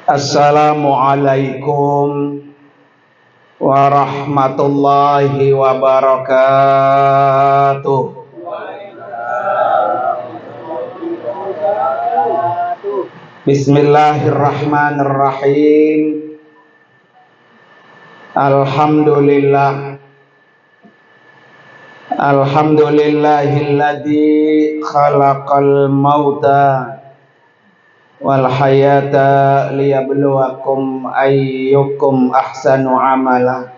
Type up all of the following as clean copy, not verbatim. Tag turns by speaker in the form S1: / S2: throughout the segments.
S1: Assalamualaikum warahmatullahi wabarakatuh. Bismillahirrahmanirrahim. Alhamdulillahilladzi khalaqal mauta wal hayata liyabluwakum ayyukum ahsanu amala.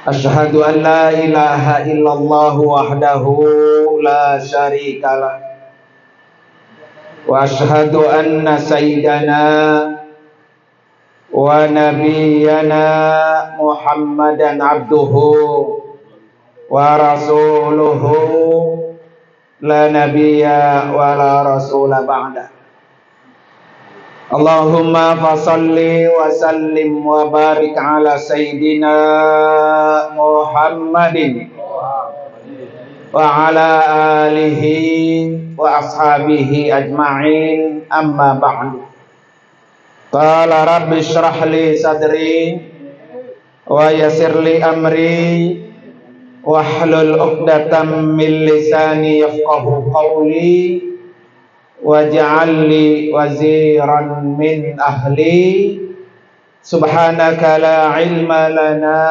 S1: Asyhadu an la ilaha illallah wahdahu la syarikalah wa asyhadu anna sayyidana wa nabiyyana Muhammadan abduhu wa rasuluhu la nabiyya wa la rasula ba'da. Allahumma fasalli wa sallim wa barik ala sayyidina Muhammadin wa ala alihi wa ashabihi ajma'in, amma ba'du. Qala rabbi shrah li sadri wa yassir li amri wahlul 'uqdatam min lisani yafqahu qawli waj'al li waziran min ahli. Subhanaka la ilma lana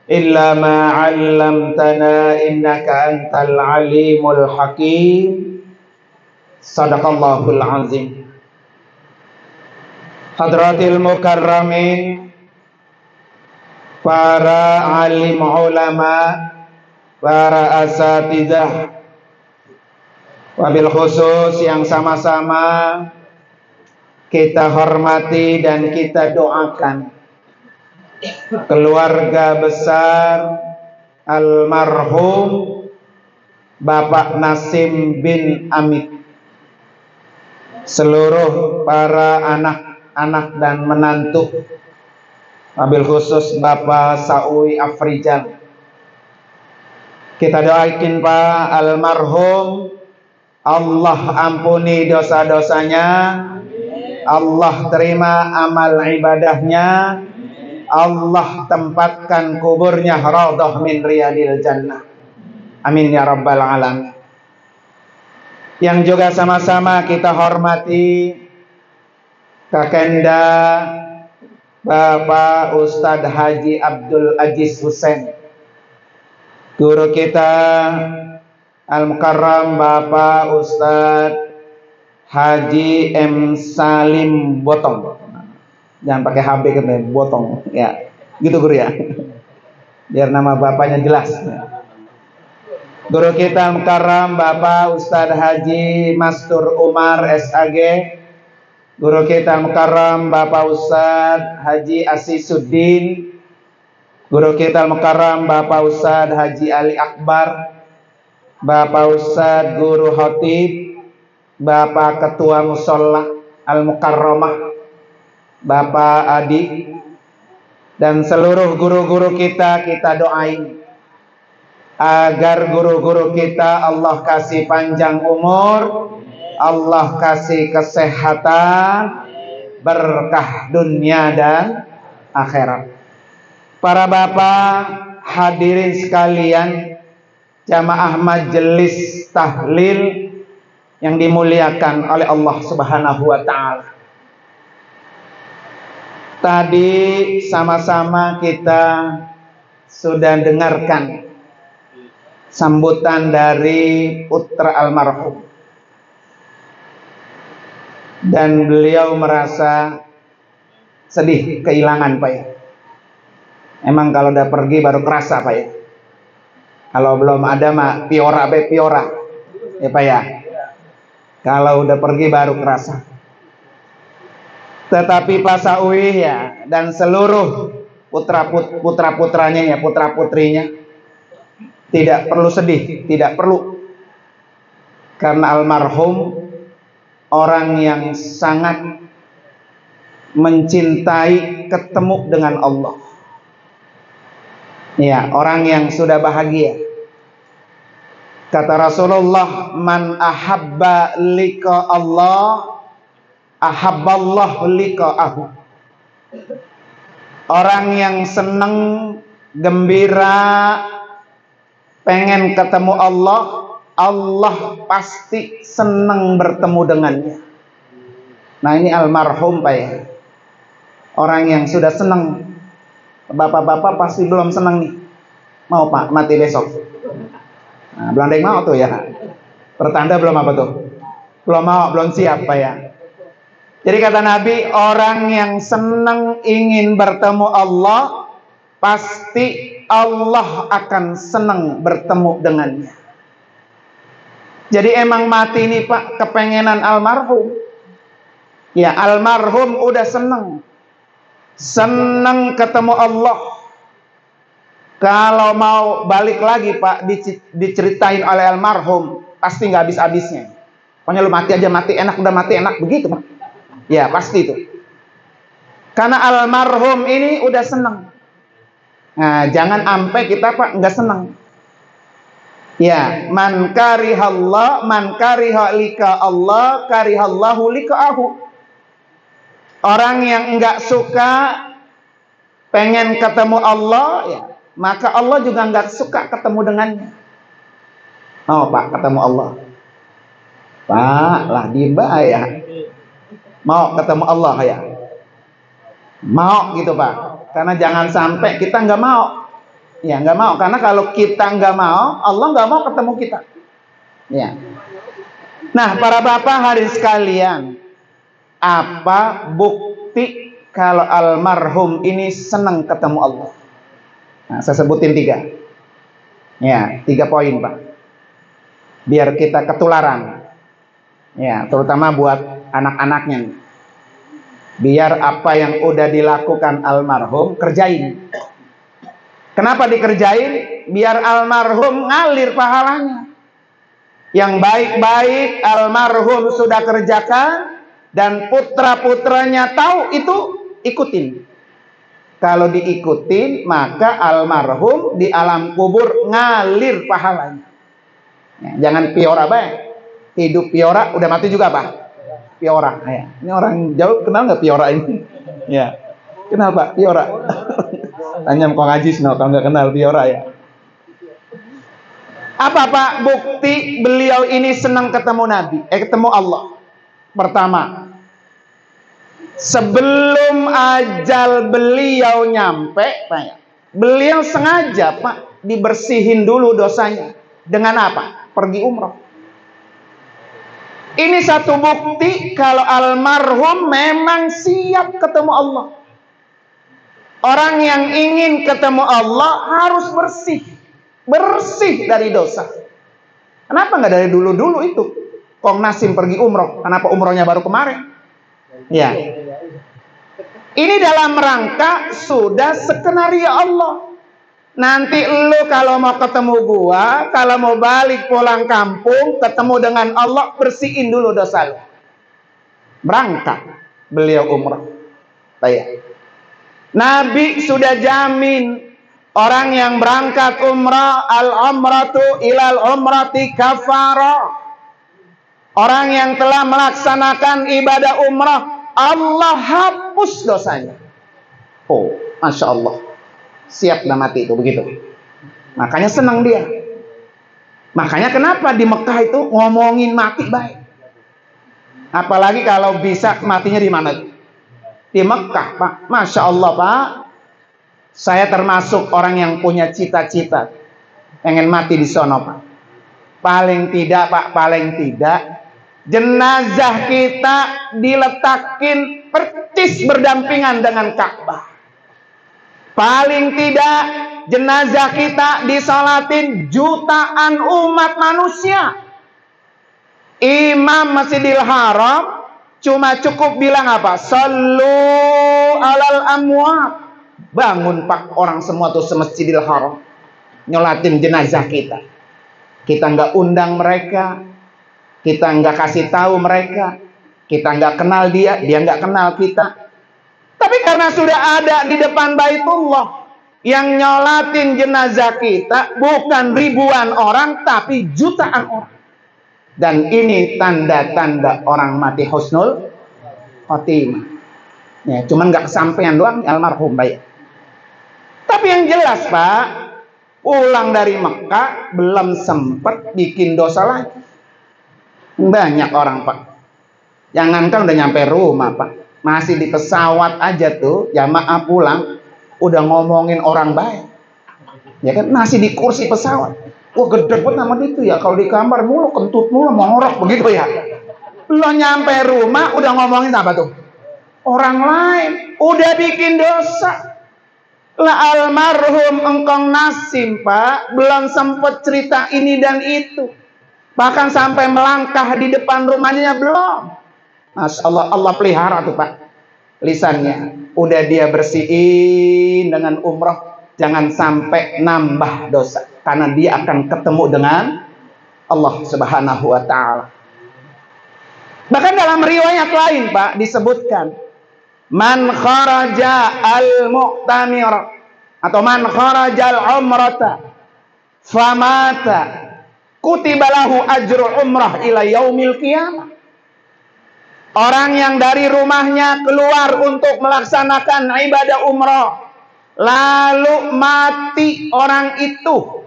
S1: illa ma 'allamtana innaka antal alimul hakim. Shadaqallahul azim. Hadratil mukarramin, para alim ulama, para asatidzah, wabil khusus yang sama-sama kita hormati dan kita doakan keluarga besar almarhum Bapak Nasim bin Amit, seluruh para anak-anak dan menantu, wabil khusus Bapak Saui Afrizal. Kita doakan Pak almarhum, Allah ampuni dosa-dosanya, Allah terima amal ibadahnya, Allah tempatkan kuburnya raudhah min riyadil jannah. Amin ya rabbal alamin. Yang juga sama-sama kita hormati Kakenda Bapak Ustadz Haji Abdul Aziz Hussein, guru kita Al-Mukarram Bapak Ustadz Haji M. Salim Botong. Jangan pakai HB katanya, Botong ya, gitu guru ya, biar nama bapaknya jelas. Guru kita Al-Mukarram Bapak Ustadz Haji Mastur Umar SAG, guru kita Al-Mukarram Bapak Ustadz Haji Asisuddin, guru kita Al-Mukarram Bapak Ustadz Haji Ali Akbar, Bapak Ustadz Guru Khotib, Bapak Ketua Musholla Al-Mukarramah, Bapak Adi, dan seluruh guru-guru kita doain agar guru-guru kita Allah kasih panjang umur, Allah kasih kesehatan, berkah dunia dan akhirat. Para bapak hadirin sekalian, jamaah majelis tahlil yang dimuliakan oleh Allah Subhanahu wa taala. Tadi sama-sama kita sudah dengarkan sambutan dari putra almarhum, dan beliau merasa sedih kehilangan Pak ya. Emang kalau udah pergi baru kerasa Pak ya. Kalau belum ada mah piora ya Pak ya. Kalau udah pergi baru kerasa. Tetapi Pak Saui ya dan seluruh putra-putranya ya, putra-putrinya tidak perlu sedih, tidak perlu. Karena almarhum orang yang sangat mencintai ketemu dengan Allah. Ya, orang yang sudah bahagia. Kata Rasulullah, man ahabba liqa Allah, ahabballah liqa'ahu. Orang yang senang, gembira, pengen ketemu Allah, Allah pasti senang bertemu dengannya. Nah, ini almarhum Pak ya. Orang yang sudah senang. Bapak-bapak pasti belum senang nih. Mau Pak mati besok? Nah, belum ada yang mau tuh ya. Pertanda belum apa tuh? Belum mau, belum siap Pak ya. Jadi kata Nabi, orang yang senang ingin bertemu Allah, pasti Allah akan senang bertemu dengannya. Jadi emang mati ini Pak, kepengenan almarhum. Ya, almarhum udah senang. Senang ketemu Allah. Kalau mau balik lagi Pak, diceritain oleh almarhum, pasti nggak habis-habisnya. Pokoknya lu mati aja, mati enak, udah mati enak, begitu Pak. Ya, pasti itu. Karena almarhum ini udah senang. Nah, jangan sampai kita Pak nggak senang. Ya, man karihallah, man kariha lika Allah, karihallahu lika'ahu. Orang yang nggak suka pengen ketemu Allah, ya, maka Allah juga nggak suka ketemu dengannya. Mau Pak ketemu Allah? Pak lah dibayar. Mau ketemu Allah ya? Mau gitu Pak. Karena jangan sampai kita nggak mau. Ya nggak mau. Karena kalau kita nggak mau, Allah nggak mau ketemu kita. Ya. Nah, para bapak hadirin sekalian, apa bukti kalau almarhum ini senang ketemu Allah? Nah, saya sebutin 3. Ya, 3 poin Pak. Biar kita ketularan. Ya, terutama buat anak-anaknya. Biar apa yang udah dilakukan almarhum kerjain. Kenapa dikerjain? Biar almarhum ngalir pahalanya. Yang baik-baik almarhum sudah kerjakan dan putra-putranya tahu, itu ikutin. Kalau diikutin, maka almarhum di alam kubur ngalir pahalanya. Ya, jangan piora baik. Hidup piora, udah mati juga Pak. Piora. Ya. Ini orang jauh kenal nggak piora ini? Ya, kenal Pak piora. Tanya Kong Ajis, no, kalau nggak kenal piora ya. Apa Pak bukti beliau ini senang ketemu Nabi? Ketemu Allah. Pertama, sebelum ajal beliau nyampe, Pak, beliau sengaja Pak dibersihin dulu dosanya. Dengan apa? Pergi umroh. Ini satu bukti kalau almarhum memang siap ketemu Allah. Orang yang ingin ketemu Allah harus bersih. Bersih dari dosa. Kenapa nggak dari dulu-dulu itu? Kong Nasim pergi umroh. Kenapa umrohnya baru kemarin? Ya. Ini dalam rangka sudah skenario Allah. Nanti lu kalau mau ketemu gua, kalau mau balik pulang kampung, ketemu dengan Allah, bersihin dulu dosa lu. Berangkat beliau umrah. Baik. Nabi sudah jamin orang yang berangkat umrah, al-umratu ilal umrati kafara. Orang yang telah melaksanakan ibadah umrah, Allah hapus dosanya. Oh, Masya Allah. Siap dah mati itu begitu. Makanya senang dia. Makanya kenapa di Mekah itu ngomongin mati baik. Apalagi kalau bisa matinya di mana? Di Mekah Pak. Masya Allah Pak. Saya termasuk orang yang punya cita-cita pengen mati di sono Pak. Paling tidak Pak, paling tidak jenazah kita diletakin persis berdampingan dengan Ka'bah. Paling tidak jenazah kita disolatin jutaan umat manusia. Imam Masjidil Haram cuma cukup bilang apa? Sallu alal amwat. Bangun Pak, orang semua tuh semasjidil Haram nyolatin jenazah kita. Kita nggak undang mereka, kita nggak kasih tahu mereka, kita nggak kenal dia, dia nggak kenal kita. Tapi karena sudah ada di depan Baitullah, Yang nyolatin jenazah kita bukan ribuan orang, tapi jutaan orang. Dan ini tanda-tanda orang mati husnul khotimah. Ya, cuman nggak kesampaian doang almarhum baik. Tapi yang jelas Pak, pulang dari Mekah belum sempat bikin dosa lagi. Banyak orang Pak, jangankan udah nyampe rumah Pak, masih di pesawat aja tuh jamaah pulang udah ngomongin orang baik. Ya kan, masih di kursi pesawat. Wah gede banget nama itu ya, kalau di kamar mulu kentut mulu mengorok begitu ya. Lo nyampe rumah udah ngomongin apa tuh? Orang lain, udah bikin dosa. Lah almarhum engkong Nasim Pak, belum sempet cerita ini dan itu. Bahkan sampai melangkah di depan rumahnya belum. Masya Allah, Allah pelihara tuh Pak lisannya. Udah dia bersihin dengan umroh, jangan sampai nambah dosa. Karena dia akan ketemu dengan Allah Subhanahu wa ta'ala. Bahkan dalam riwayat lain Pak disebutkan, man kharaja al-mu'tamir atau man kharaja al-umrata famata kutibalahu ajru umrah ila yaumil qiyamah. Orang yang dari rumahnya keluar untuk melaksanakan ibadah umrah, lalu mati orang itu,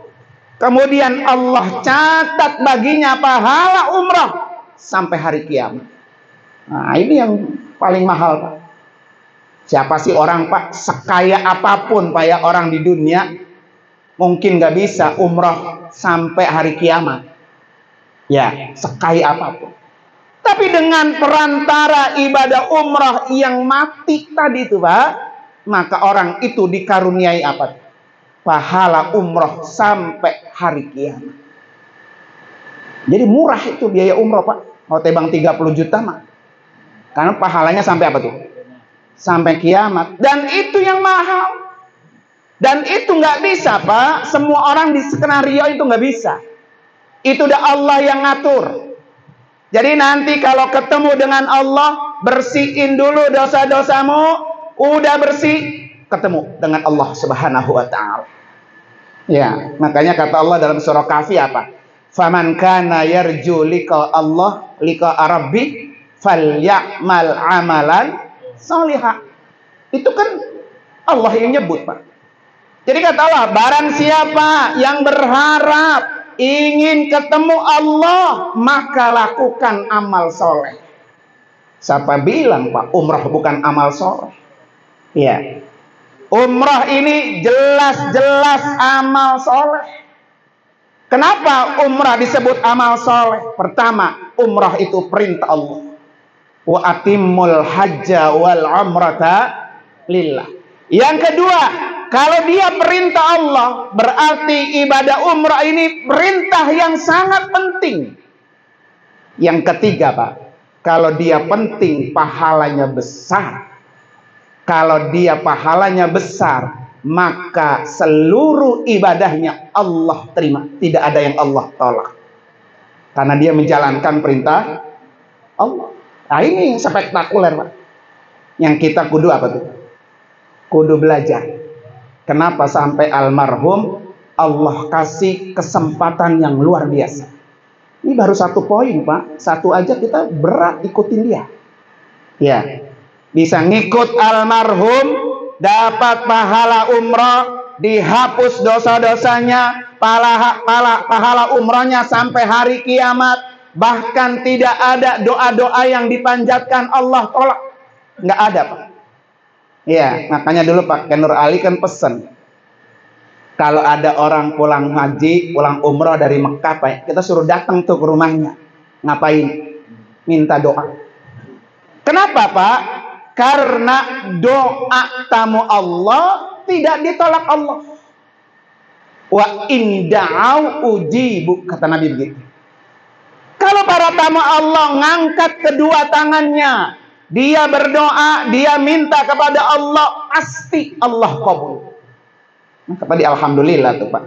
S1: kemudian Allah catat baginya pahala umrah sampai hari kiamat. Nah ini yang paling mahal Pak. Siapa sih orang Pak, sekaya apapun Pak ya orang di dunia, mungkin gak bisa umrah sampai hari kiamat. Ya, sekaya apapun. Tapi dengan perantara ibadah umrah yang mati tadi itu Pak, maka orang itu dikaruniai apa? Pahala umrah sampai hari kiamat. Jadi murah itu biaya umrah Pak. Mau tebang 30 juta mah. Karena pahalanya sampai apa tuh? Sampai kiamat. Dan itu yang mahal. Dan itu nggak bisa Pak. Semua orang di skenario itu nggak bisa. Itu udah Allah yang ngatur. Jadi nanti kalau ketemu dengan Allah, bersihin dulu dosa-dosamu, udah bersih, ketemu dengan Allah Subhanahu wa ta'ala. Ya, makanya kata Allah dalam surah Kahfi apa? Faman kana yarju liqa Allah liqa rabbi falyamal amalan salihah. Itu kan Allah yang nyebut Pak. Jadi kata Allah, barang siapa yang berharap ingin ketemu Allah, maka lakukan amal soleh. Siapa bilang Pak umrah bukan amal soleh? Ya, umrah ini jelas-jelas amal soleh. Kenapa umrah disebut amal soleh? Pertama, umrah itu perintah Allah. Wa atimmul hajja wal umrata lillah. Yang kedua, kalau dia perintah Allah, berarti ibadah umrah ini perintah yang sangat penting. Yang ketiga Pak, kalau dia penting, pahalanya besar. Kalau dia pahalanya besar, maka seluruh ibadahnya Allah terima. Tidak ada yang Allah tolak. Karena dia menjalankan perintah Allah. Nah ini yang spektakuler Pak. Yang kita kudu apa tuh? Kudu belajar. Kenapa sampai almarhum Allah kasih kesempatan yang luar biasa. Ini baru satu poin Pak. Satu aja kita berat ikutin dia. Ya, bisa ngikut almarhum, dapat pahala umrah, dihapus dosa-dosanya, pahala umrahnya sampai hari kiamat. Bahkan tidak ada doa-doa yang dipanjatkan Allah tolak. Nggak ada Pak. Ya, makanya dulu Pak Nur Ali kan pesen, kalau ada orang pulang haji, pulang umrah dari Mekah Pak, kita suruh datang tuh ke rumahnya. Ngapain? Minta doa. Kenapa Pak? Karena doa tamu Allah tidak ditolak Allah. Wa inda'au ujibu, kata Nabi begitu. Kalau para tamu Allah ngangkat kedua tangannya, dia berdoa, dia minta kepada Allah, pasti Allah kabul. Maka tadi alhamdulillah tuh Pak.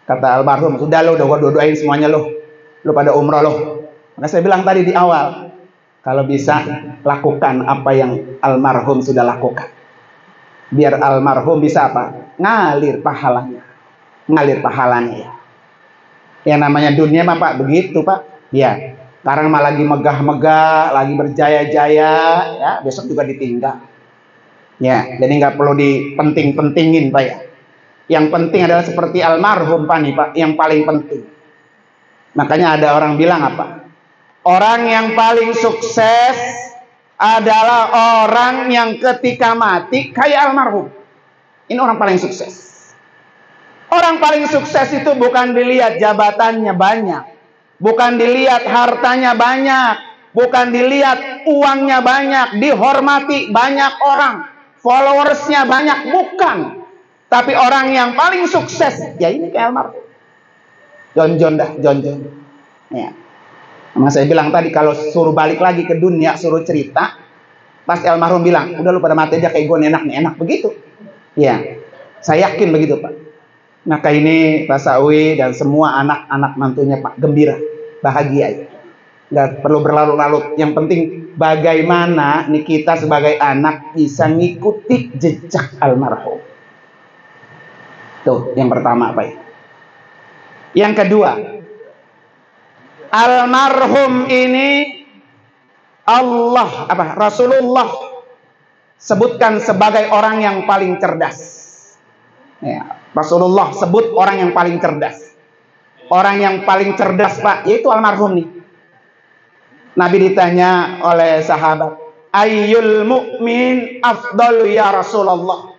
S1: Kata almarhum, sudah lo, udah gua doain semuanya lo pada umrah lo. Maka saya bilang tadi di awal, kalau bisa lakukan apa yang almarhum sudah lakukan. Biar almarhum bisa apa? ngalir pahalanya. Ngalir pahalanya ya. Yang namanya dunia mah Pak begitu Pak. Ya, sekarang mah lagi megah-megah, lagi berjaya-jaya, ya besok juga ditinggal. Ya, jadi nggak perlu dipenting-pentingin Pak ya. Yang penting adalah seperti almarhum Pak nih Pak, yang paling penting. Makanya ada orang bilang apa? Orang yang paling sukses adalah orang yang ketika mati kayak almarhum. Ini orang paling sukses. Orang paling sukses itu bukan dilihat jabatannya banyak, bukan dilihat hartanya banyak, bukan dilihat uangnya banyak, dihormati banyak orang, followersnya banyak, bukan. Tapi orang yang paling sukses, ya ini kayak almarhum. Jonjon dah, jonjon. Ya. Sama saya bilang tadi, kalau suruh balik lagi ke dunia, suruh cerita, pasti almarhum bilang, udah lu pada mati aja kayak gue, enak nih, enak begitu. Ya, saya yakin begitu Pak. Maka ini Pak Sawi dan semua anak-anak mantunya Pak gembira, bahagia ya. Nggak perlu berlarut-larut. Yang penting bagaimana nih kita sebagai anak bisa ngikuti jejak almarhum. Tuh yang pertama Pak. Yang kedua, almarhum ini Rasulullah sebutkan sebagai orang yang paling cerdas. Ya, Rasulullah sebut orang yang paling cerdas. Orang yang paling cerdas Pak, yaitu almarhum nih. Nabi ditanya oleh sahabat, ayyul mu'min afdalu ya Rasulullah.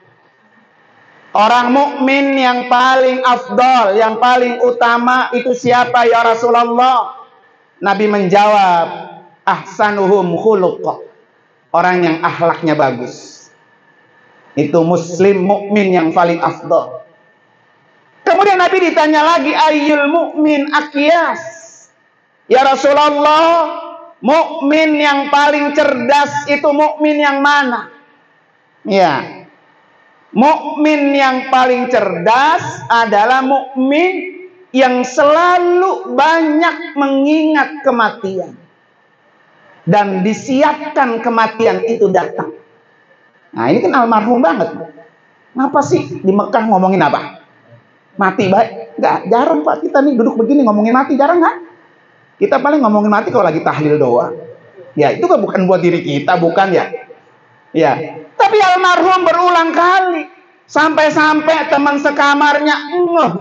S1: Orang mukmin yang paling afdal, yang paling utama itu siapa ya Rasulullah? Nabi menjawab, ahsanuhum khuluqa. Orang yang akhlaknya bagus. Itu muslim mukmin yang paling afdal. Kemudian Nabi ditanya lagi, ayyul mu'min aqyas. Ya Rasulullah, mukmin yang paling cerdas itu mukmin yang mana? Ya. Mukmin yang paling cerdas adalah mukmin yang selalu banyak mengingat kematian dan disiapkan kematian itu datang. Nah ini kan almarhum banget. Ngapa sih di Mekah ngomongin apa? Mati baik. Nggak, jarang Pak kita nih duduk begini ngomongin mati, jarang kan? Kita paling ngomongin mati kalau lagi tahlil doa. Ya itu kan bukan buat diri kita, bukan ya? Ya. Tapi almarhum berulang kali. Sampai-sampai teman sekamarnya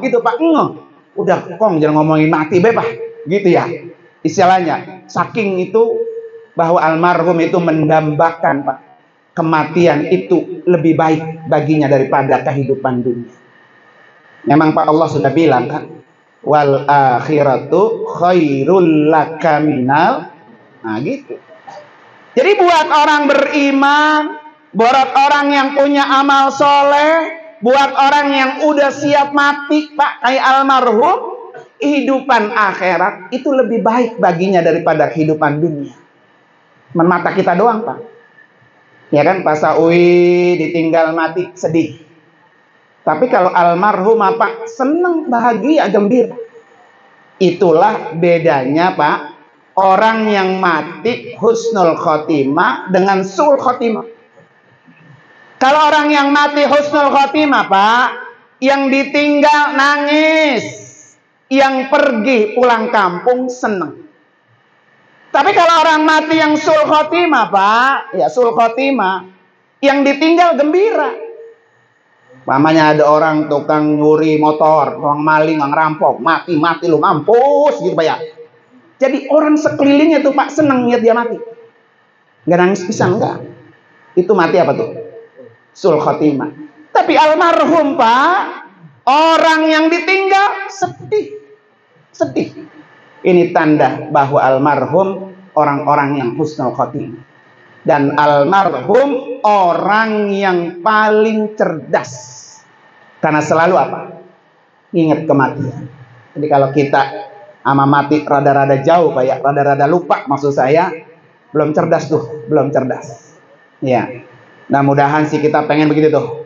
S1: gitu Pak, udah kong jangan ngomongin mati Pak. Gitu ya. Istilahnya, saking itu bahwa almarhum itu mendambakan Pak. Kematian itu lebih baik baginya daripada kehidupan dunia. Memang Pak Allah sudah bilang kan, wal akhiratu khairul laka minal. Nah gitu. Jadi buat orang beriman, buat orang yang punya amal soleh, buat orang yang udah siap mati Pak kayak almarhum, kehidupan akhirat itu lebih baik baginya daripada kehidupan dunia. Mata kita doang Pak. Ya kan Pak Sawi ditinggal mati sedih. Tapi kalau almarhum apa? Senang, bahagia, gembira. Itulah bedanya Pak. Orang yang mati husnul khotimah dengan su'ul khotimah. Kalau orang yang mati husnul khotimah Pak, yang ditinggal nangis, yang pergi pulang kampung senang. Tapi kalau orang mati yang sul khotimah Pak, ya sul khotimah, yang ditinggal gembira. Mamanya ada orang tukang nyuri motor, orang maling, orang rampok, mati lu mampus gitu Pak ya. Jadi orang sekelilingnya tuh Pak seneng lihat dia mati. Nggak nangis pisang enggak. Itu mati apa tuh? Sul khotimah. Tapi almarhum Pak, orang yang ditinggal sedih. Sedih. Ini tanda bahwa almarhum orang-orang yang husnul khotimah. Dan almarhum orang yang paling cerdas. Karena selalu apa? Ingat kematian. Jadi kalau kita ama mati rada-rada jauh Pak ya, rada-rada lupa maksud saya, belum cerdas tuh, belum cerdas. Ya. Nah mudahan sih kita pengen begitu tuh.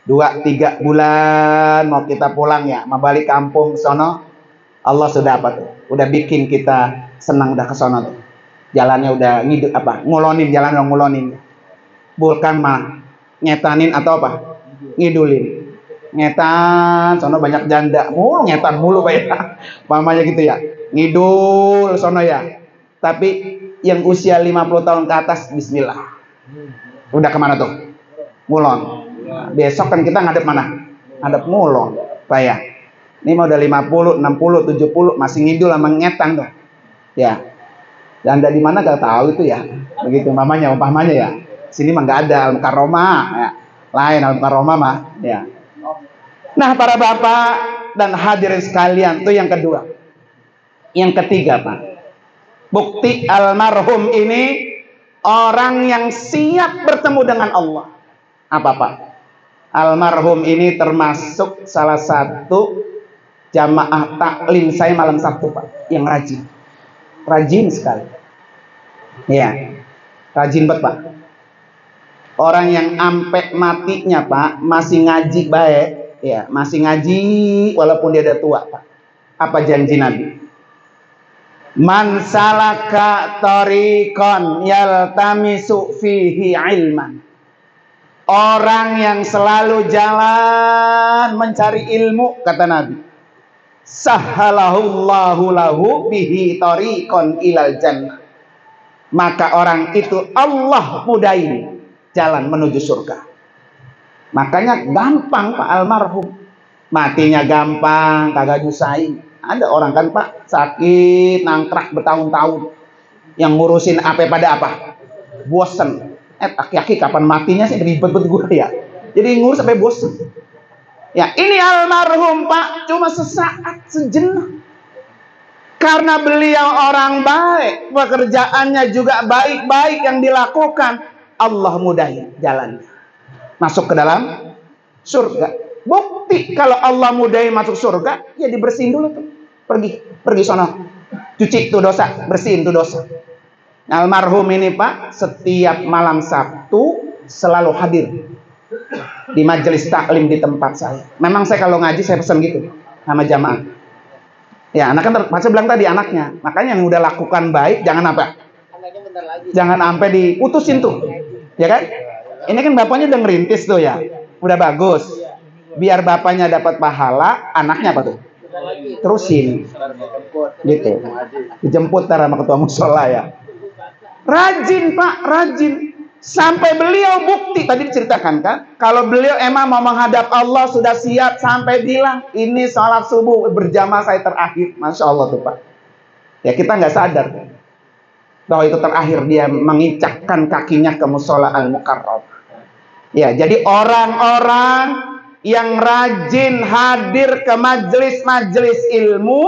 S1: 2-3 bulan mau kita pulang ya, mau balik kampung sono. Allah sudah apa tuh? Udah bikin kita senang udah ke sono tuh. Jalannya udah ngulonin, jalan udah ngulonin. Bukan mah nyetanin atau apa? Ngidulin. Ngetan, sono banyak janda, mulu ngetan mulu Pak ya. Mamanya gitu ya. Ngidul sono ya. Tapi yang usia 50 tahun ke atas, bismillah. Udah kemana tuh? Ngulon. Nah, besok kan kita ngadep mana? Ngadep ngulon, Pak ya. Ini mau udah 50, 60, 70 masih ngidul sama ngetan tuh. Ya. Janda di mana gak tahu itu ya. Begitu mamanya, umpamanya ya. Sini mah nggak ada Al-Mukarromah ya. Lain Al-Mukarromah mah ya. Nah, para bapak dan hadirin sekalian, itu yang kedua. Yang ketiga, Pak. Bukti almarhum ini orang yang siap bertemu dengan Allah. Apa, Pak? Almarhum ini termasuk salah satu jamaah taklim saya malam Sabtu, Pak, yang rajin. Rajin sekali. Ya. Rajin banget, Pak. Orang yang ampe matinya, Pak, masih ngaji baik. Ya, masih ngaji walaupun dia udah tua, Pak. Apa janji Nabi? Man salaka tariqan yaltamisu fihi ilman. Orang yang selalu jalan mencari ilmu, kata Nabi, sahhalahullahu lahu bihi tariqan ilal jannah. Maka orang itu Allah mudahin jalan menuju surga. Makanya gampang Pak almarhum. Matinya gampang, kagak nyusahin. Ada orang kan Pak sakit nangkrak bertahun-tahun. Yang ngurusin apa pada apa? Bosen. Aki-aki kapan matinya sih, ribet gue ya. Jadi ngurus sampai bosen. Ya, ini almarhum Pak cuma sesaat, sejenak. Karena beliau orang baik, pekerjaannya juga baik-baik yang dilakukan, Allah mudahin jalannya masuk ke dalam surga. Bukti kalau Allah mudahin masuk surga, ya dibersihin dulu tuh. Pergi sono. Cuci tuh dosa, bersihin tuh dosa. Almarhum ini Pak, setiap malam Sabtu selalu hadir di majelis taklim di tempat saya. Memang saya kalau ngaji saya pesan gitu sama jamaah. Ya, anak kan saya bilang tadi anaknya. Makanya yang udah lakukan baik jangan apa? Jangan sampai diputusin tuh. Ya kan? Ini kan bapaknya udah ngerintis tuh ya. Udah bagus. Biar bapaknya dapat pahala, anaknya apa tuh? Terusin. Gitu. Dijemput sama ketua musola ya. Rajin Pak, rajin. Sampai beliau bukti, tadi diceritakan kan, kalau beliau emang mau menghadap Allah sudah siap, sampai bilang, ini sholat subuh berjamaah saya terakhir. Masya Allah tuh Pak. Ya kita nggak sadar bahwa itu terakhir dia menginjakkan kakinya ke musola Al-Mukarromah. Ya, jadi orang-orang yang rajin hadir ke majelis-majelis ilmu,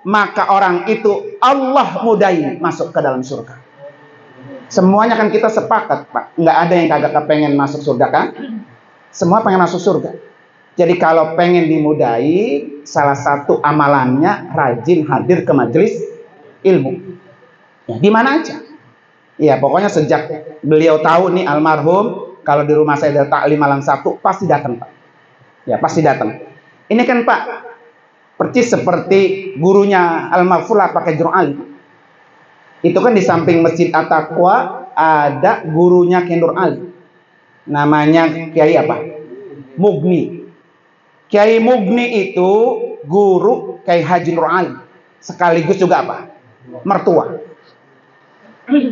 S1: maka orang itu Allah mudahin masuk ke dalam surga. Semuanya kan kita sepakat Pak, nggak ada yang kagak kepengen masuk surga kan? Semua pengen masuk surga. Jadi kalau pengen dimudahi, salah satu amalannya rajin hadir ke majelis ilmu. Ya, di mana aja. Ya pokoknya sejak beliau tahu nih almarhum, kalau di rumah saya ada taklim malam Sabtu pasti datang Pak. Ya pasti datang. Ini kan Pak, persis seperti gurunya almarhum pakai Jurun Ali. Itu kan di samping Masjid At-Taqwa ada gurunya Kiai Nur Ali. Namanya Kiai apa? Mugni. Kiai Mugni itu guru Kiai Haji Nur Ali. Sekaligus juga apa? Mertua.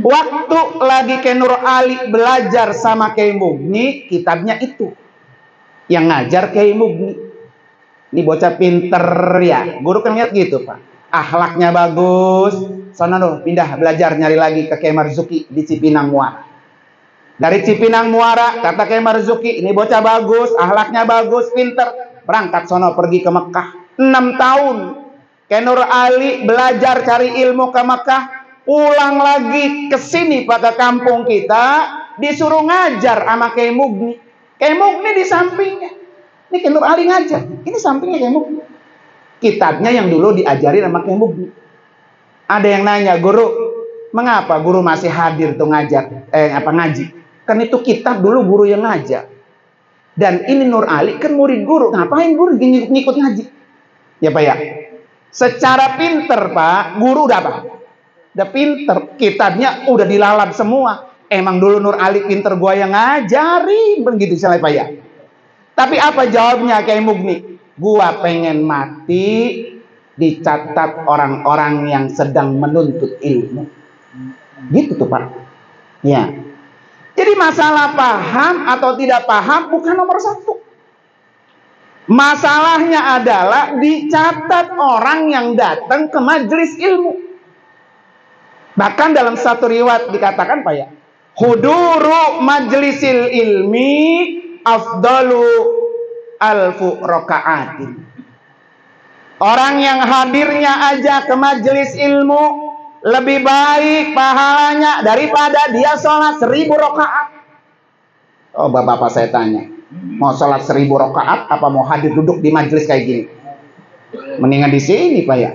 S1: Waktu lagi Kiai Nur Ali belajar sama Kiai Mugni, kitabnya itu. Yang ngajar Kiai Mugni. Ini bocah pinter ya. Guru kan lihat gitu Pak. Akhlaknya bagus. Sana loh, pindah belajar nyari lagi ke Kiai Marzuki di Cipinang Muara. Dari Cipinang Muara kata Kiai Marzuki, ini bocah bagus, akhlaknya bagus, pinter. Berangkat sono pergi ke Mekah. 6 tahun Kiai Nur Ali belajar cari ilmu ke Mekah. Pulang lagi ke sini pada kampung kita, disuruh ngajar sama Kiai Mugni. Kiai Mugni di sampingnya. Ini Kiai Nur Ali ngajar, ini sampingnya Kiai Mugni. Kitabnya yang dulu diajari sama Kiai Mugni. Ada yang nanya, guru, mengapa guru masih hadir tuh ngaji? Kan itu kitab dulu guru yang ngajar. Dan ini Nur Ali kan murid guru, ngapain guru ngikut ngaji? Ya Pak ya. Secara pinter Pak, guru udah apa? Udah pinter, kitabnya udah dilalap semua. Emang dulu Nur Ali pinter, gua yang ngajarin, begitu misalnya Pak ya. Tapi apa jawabnya Kiai Mugni? Gua pengen mati dicatat orang-orang yang sedang menuntut ilmu. Gitu tuh Pak. Ya. Jadi masalah paham atau tidak paham bukan nomor satu. Masalahnya adalah dicatat orang yang datang ke majelis ilmu. Bahkan dalam satu riwayat dikatakan Pak ya, huduru majlisil ilmi afdalu alfu raka'atin. Orang yang hadirnya aja ke majelis ilmu lebih baik pahalanya daripada dia sholat 1000 rakaat. Oh bapak-bapak saya tanya, mau sholat 1000 rakaat apa mau hadir duduk di majelis kayak gini? Mendingan di sini Pak ya.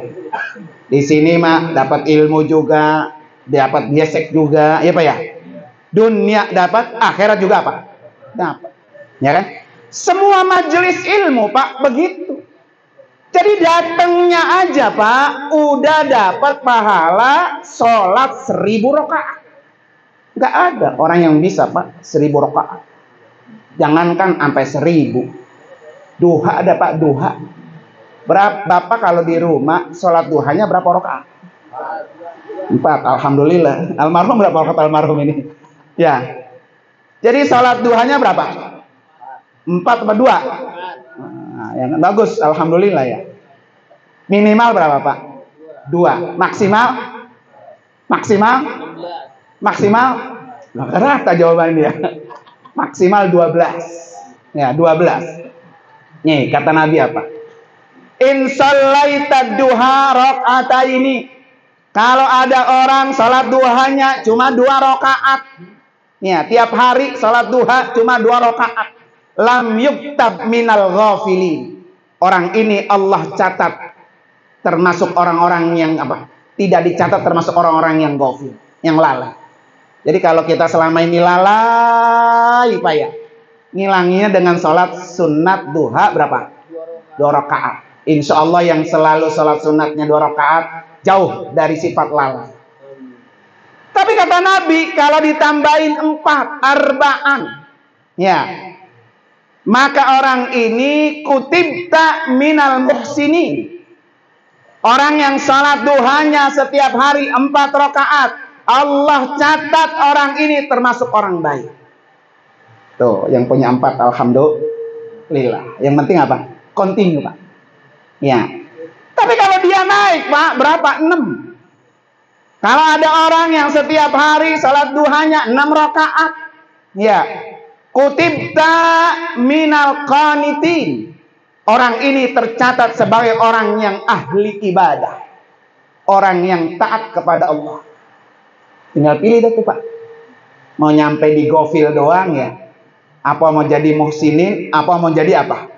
S1: Di sini mah dapat ilmu juga, dapat gesek juga, ya Pak ya. Dunia dapat, akhirat juga apa? Dapat. Ya kan? Semua majelis ilmu Pak begitu. Jadi datangnya aja Pak, udah dapat pahala sholat 1000 rakaat. Nggak ada orang yang bisa Pak 1000 rakaat. Jangankan sampai 1000. Duha ada Pak, duha. Berapa Bapak kalau di rumah sholat duhanya berapa rakaat? 4. Alhamdulillah. Almarhum berapa rakaat almarhum ini? Ya. Jadi sholat duhanya berapa? 4 apa 2? Nah, yang bagus, alhamdulillah ya. Minimal berapa Pak? 2. Maksimal? Maksimal? Maksimal? Nah, rata jawaban dia. Maksimal 12. Ya, 12. Nih, kata Nabi apa? In shallaita duha raka'ataini. Kalau ada orang salat duhanya cuma 2 rakaat. Ya, tiap hari salat duha cuma 2 rakaat. Lam yuktab minal ghafilin. Orang ini Allah catat termasuk orang-orang yang apa? Tidak dicatat termasuk orang-orang yang ghafil, yang lalai. Jadi kalau kita selama ini lalai Pak ya, ngilanginya dengan salat sunat duha berapa? 2 rakaat. Insya Allah yang selalu salat sunatnya 2 rakaat jauh dari sifat lalai. Tapi kata Nabi kalau ditambahin 4 arba'an, ya, maka orang ini kutibta minal muhsinin. Orang yang salat duhanya setiap hari 4 rakaat, Allah catat orang ini termasuk orang baik. Tuh, yang punya 4 alhamdulillah. Yang penting apa? Continue Pak. Ya. Tapi kalau dia naik Pak, berapa? 6. Kalau ada orang yang setiap hari salat duhanya 6 rakaat, ya, kutibta minal qanitin. Orang ini tercatat sebagai orang yang ahli ibadah, orang yang taat kepada Allah. Tinggal pilih deh tuh Pak. Mau nyampe di gofil doang ya? Apa mau jadi muhsinin? Apa mau jadi apa?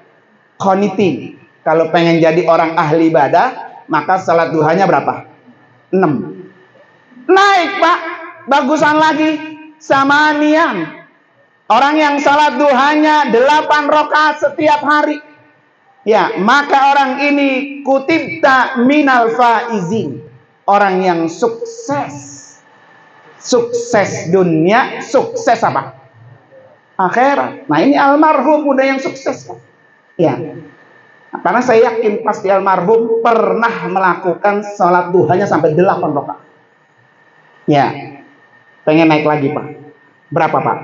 S1: Qanitin. Kalau pengen jadi orang ahli ibadah, maka salat duhanya berapa? 6. Naik Pak, bagusan lagi samanian. Orang yang salat duhanya 8 rakaat setiap hari. Ya, maka orang ini kutibta minal faizin. Orang yang sukses. Sukses dunia, sukses apa? Akhirat. Nah, ini almarhum udah yang sukses Pak. Ya. Karena saya yakin pasti almarhum pernah melakukan salat duhanya sampai 8 rakaat. Ya. Pengen naik lagi Pak. Berapa Pak?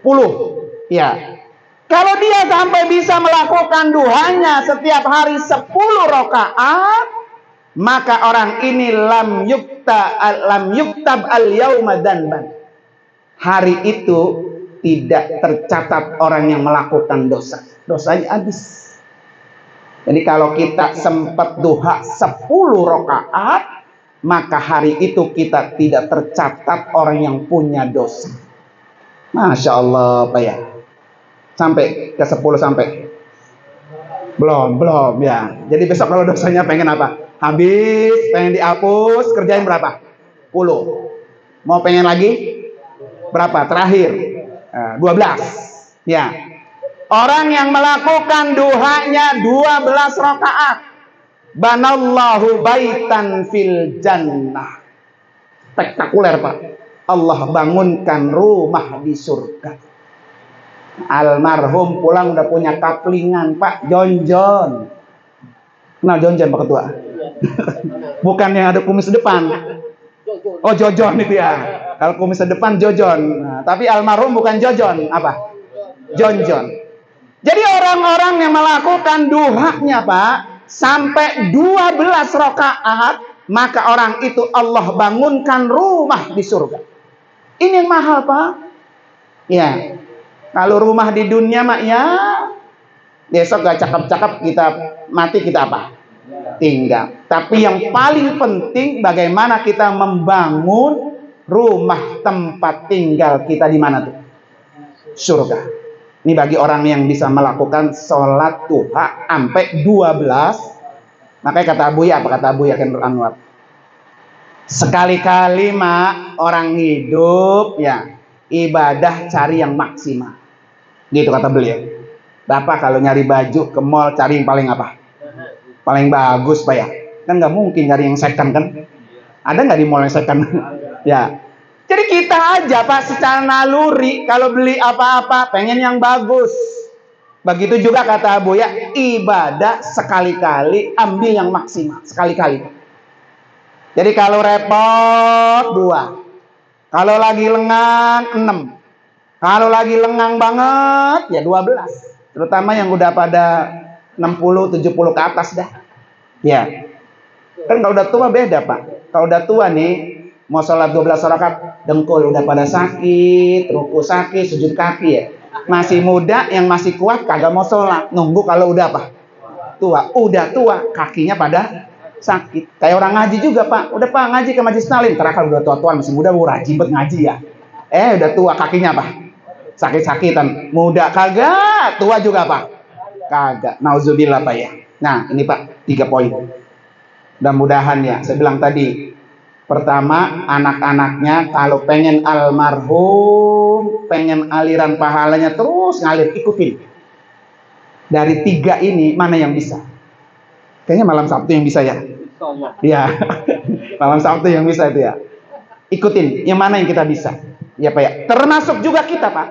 S1: 10. Ya. Kalau dia sampai bisa melakukan duhanya setiap hari 10 rakaat, maka orang ini lam yuktab al yauma danban. Hari itu tidak tercatat orang yang melakukan dosa. Dosanya habis. Jadi kalau kita sempat duha 10 rakaat, maka hari itu kita tidak tercatat orang yang punya dosa. Masya Allah Pak ya. Sampai ke 10 sampai? Belum ya. Jadi besok kalau dosanya pengen apa? Habis, pengen dihapus, kerjain berapa? 10. Mau pengen lagi? Berapa? Terakhir 12. Ya. Orang yang melakukan duhanya 12 rakaat, banallahu baitan fil jannah. Spektakuler Pak. Allah bangunkan rumah di surga. Almarhum pulang udah punya kaplingan, Pak, jonjon. Kenal jonjon, Pak Ketua? Bukan yang ada kumis depan. Oh, jojon itu ya. Kalau kumis depan jojon. Nah, tapi almarhum bukan jojon, apa? Jonjon. Jadi orang-orang yang melakukan duhanya, Pak, sampai 12 rakaat, maka orang itu Allah bangunkan rumah di surga. Ini yang mahal, Pak. Ya. Kalau rumah di dunia, Mak, ya besok gak cakep-cakep, kita mati, kita apa? Tinggal. Tapi yang paling penting bagaimana kita membangun rumah tempat tinggal kita di mana tuh? Surga. Ini bagi orang yang bisa melakukan sholat duha sampai 12. Makanya kata Abuya, apa kata Abuya Kenur Anwar? Sekali-kali, Mak, orang hidup ya ibadah cari yang maksimal. Gitu kata beliau. Bapak kalau nyari baju ke mall cari yang paling apa? Paling bagus, Pak ya. Kan nggak mungkin cari yang second kan? Ada nggak di mall yang second? Ya. Jadi kita aja, Pak, secara naluri kalau beli apa-apa pengen yang bagus. Begitu juga kata Abu ya, ibadah sekali-kali ambil yang maksimal, sekali-kali. Jadi kalau repot 2. Kalau lagi lengang 6. Kalau lagi lengang banget ya 12. Terutama yang udah pada 60, 70 ke atas dah. Ya. Kan kalau udah tua beda, Pak. Kalau udah tua nih mau sholat 12 rakaat, dengkul udah pada sakit, ruku sakit, sujud kaki ya. Masih muda yang masih kuat kagak mau sholat, nunggu kalau udah apa? Tua. Udah tua, kakinya pada sakit. Kayak orang ngaji juga, Pak. Udah, Pak, ngaji ke Majlis Taklim. Ntar kalau udah tua-tua masih muda mau rajin bet ngaji ya. Udah tua kakinya apa? Sakit-sakitan. Muda kagak, tua juga, Pak. Kagak. Nauzubillah, Pak ya. Nah, ini Pak 3 poin. Mudah-mudahan ya, saya bilang tadi. Pertama, anak-anaknya kalau pengen almarhum, pengen aliran pahalanya terus ngalir, ikutin. Dari 3 ini, mana yang bisa? Kayaknya malam Sabtu yang bisa ya? Iya, malam Sabtu yang bisa itu ya. Ikutin, yang mana yang kita bisa? Ya, Pak ya. Termasuk juga kita, Pak.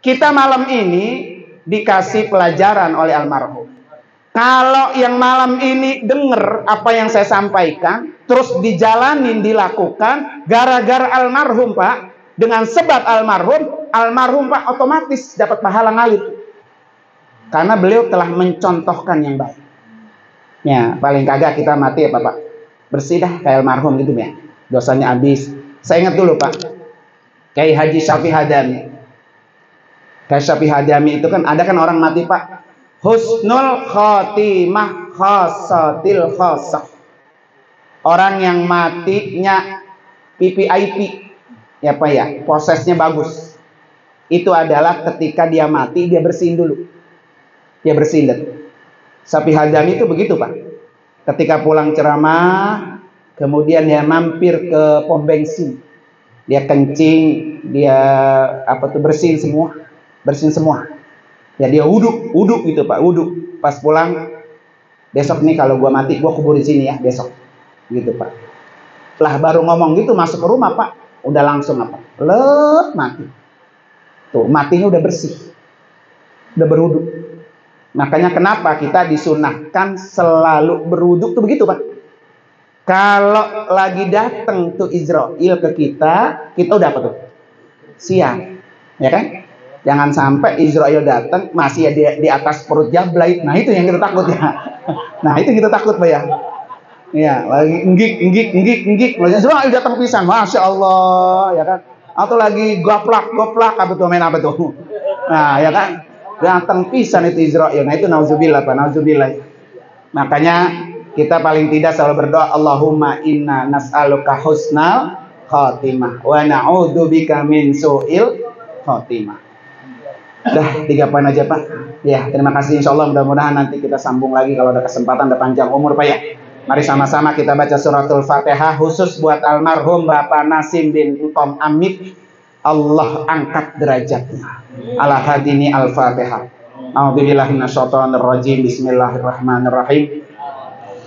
S1: Kita malam ini dikasih pelajaran oleh almarhum. Kalau yang malam ini denger apa yang saya sampaikan, terus dijalanin, dilakukan, gara-gara almarhum, Pak, dengan sebab almarhum, Pak, otomatis dapat pahala ngalir. Karena beliau telah mencontohkan yang baik. Ya, paling kagak kita mati ya, Pak. Bersih dah kayak almarhum gitu ya. Dosanya habis. Saya ingat dulu, Pak. Kayak Haji Syafi'i Hadami. Kayak Syafi'i Hadami itu kan ada kan orang mati, Pak. Husnul khotimah khosatil khosah. Orang yang matinya PPIP ya, Pak ya, prosesnya bagus. Itu adalah ketika dia mati dia bersihin dulu. Dia bersihin dulu. Syafi'i Hadami itu begitu, Pak. Ketika pulang ceramah, kemudian dia mampir ke pom bensin. Dia kencing, dia bersihin semua. Bersihin semua. Ya dia wudhu gitu, Pak, wudhu. Pas pulang, besok nih kalau gua mati, gua kubur di sini ya, besok. Gitu, Pak. Lah baru ngomong gitu masuk ke rumah, Pak, udah langsung mati. Tuh, matinya udah bersih. Udah berwudhu. Makanya kenapa kita disunahkan selalu berwudhu tuh begitu, Pak. Kalau lagi datang tuh Israel ke kita udah apa tuh? Siap. Ya kan? Jangan sampai Israel datang masih di atas perut Jablay. Nah, itu yang kita takut ya. Nah, itu kita takut, Pak ya. Ya, lagi enggik. Israel datang pisan. Masya Allah, ya kan. Atau lagi goplak, apa tuh main apa tuh. Nah, ya kan. Datang pisan itu Israel. Nah, itu nauzubillah, Pak, nauzubillah. Makanya kita paling tidak selalu berdoa, Allahumma inna nas'aluka husnal khotimah wa na'udzubika min su'il khotimah. Udah 3 poin aja, Pak. Ya, terima kasih. Insya Allah mudah-mudahan nanti kita sambung lagi kalau ada kesempatan, ada panjang umur, Pak ya. Mari sama-sama kita baca suratul Fatihah khusus buat almarhum Bapak Nasim bin Utom Amit. Allah angkat derajatnya. Ala hadini al-Fatihah. A'udzubillahi minasyaitonir rajim. Bismillahirrahmanirrahim.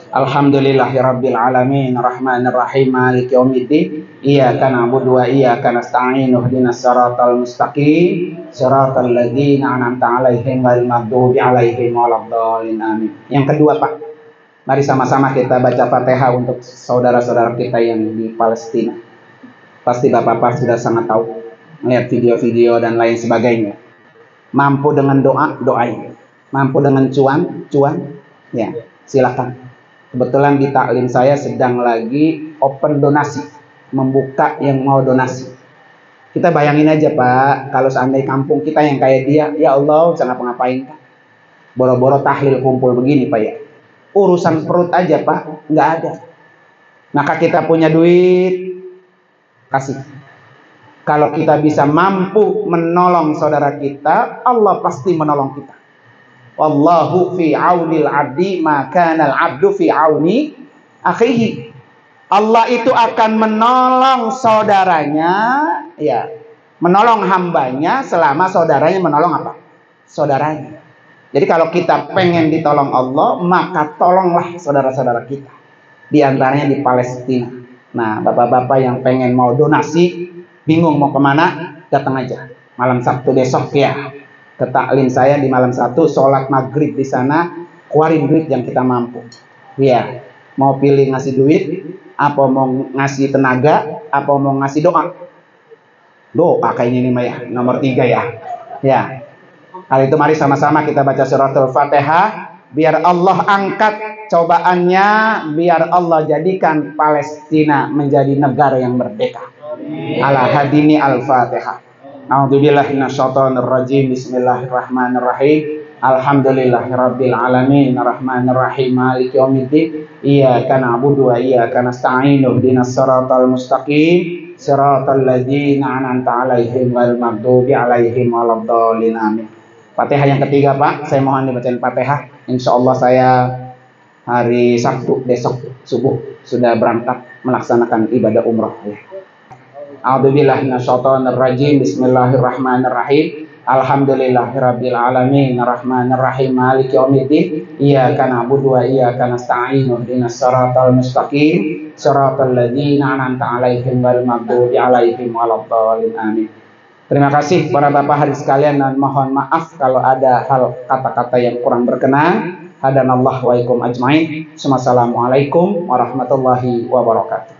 S1: Alhamdulillahirabbil alamin arrahmanir rahim maliki yaumiddin iyyaka na'budu wa iyyaka nasta'in ihdinas siratal mustaqim siratal ladzina an'amta 'alaihim ghairil maghdubi 'alaihim waladdallin amin. Yang kedua, Pak, mari sama-sama kita baca Fatihah untuk saudara-saudara kita yang di Palestina. Pasti Bapak-bapak sudah sangat tahu, melihat video-video dan lain sebagainya. Mampu dengan doa, doain. Mampu dengan cuan, ya silakan. Kebetulan di taklim saya sedang lagi open donasi, membuka yang mau donasi. Kita bayangin aja, Pak, kalau seandainya kampung kita yang kayak dia, ya Allah, jangan ngapa-ngapain, Pak. Boro-boro tahlil kumpul begini, Pak, ya. Urusan perut aja, Pak, nggak ada. Maka kita punya duit, kasih. Kalau kita bisa mampu menolong saudara kita, Allah pasti menolong kita. Wallahu fi aunil abdi maka al abdu fi auni akhihi. Allah itu akan menolong saudaranya, ya, menolong hambanya selama saudaranya menolong apa? Saudaranya. Jadi kalau kita pengen ditolong Allah, maka tolonglah saudara-saudara kita. Di antaranya di Palestina. Nah, bapak-bapak yang pengen mau donasi, bingung mau kemana, datang aja malam Sabtu besok ya. Ke taklim saya di malam 1, sholat maghrib di sana, keluarin duit yang kita mampu. Ya, mau pilih ngasih duit, apa mau ngasih tenaga, apa mau ngasih doa. Doa kayaknya ini ya, nomor 3 ya. Ya, kali itu mari sama-sama kita baca suratul Fatihah, biar Allah angkat cobaannya, biar Allah jadikan Palestina menjadi negara yang merdeka. Ala hadini al-Fatihah. A'udzubillahi minasyaitonir rajim. Bismillahirrahmanirrahim. Alhamdulillahirabbil alamin arrahmanir rahim maliki yaumiddin iyyaka na'budu wa iyyaka nasta'in ihdinas siratal mustaqim siratal ladzina an'amta 'alaihim ghairil maghdubi 'alaihim waladdallin amin. Fatihah yang ketiga, Pak, saya mohon dibacain Fatihah. Insyaallah saya hari Sabtu besok subuh sudah berangkat melaksanakan ibadah umrah ya. A'udzubillahi minasyaitonir rajim. Bismillahirrahmanirrahim. Alhamdulillahirabbil alamin arrahmanir rahim maliki yaumiddin iyyaka na'budu wa iyyaka nasta'in ihdinas siratal mustaqim siratal ladzina an'amta 'alaihim ghairil maghdubi 'alaihim waladdallin amin. Terima kasih para bapak hadirin sekalian dan mohon maaf kalau ada hal kata-kata yang kurang berkenan. Hadanallahu wa ikum ajmain. Wassalamualaikum warahmatullahi wabarakatuh.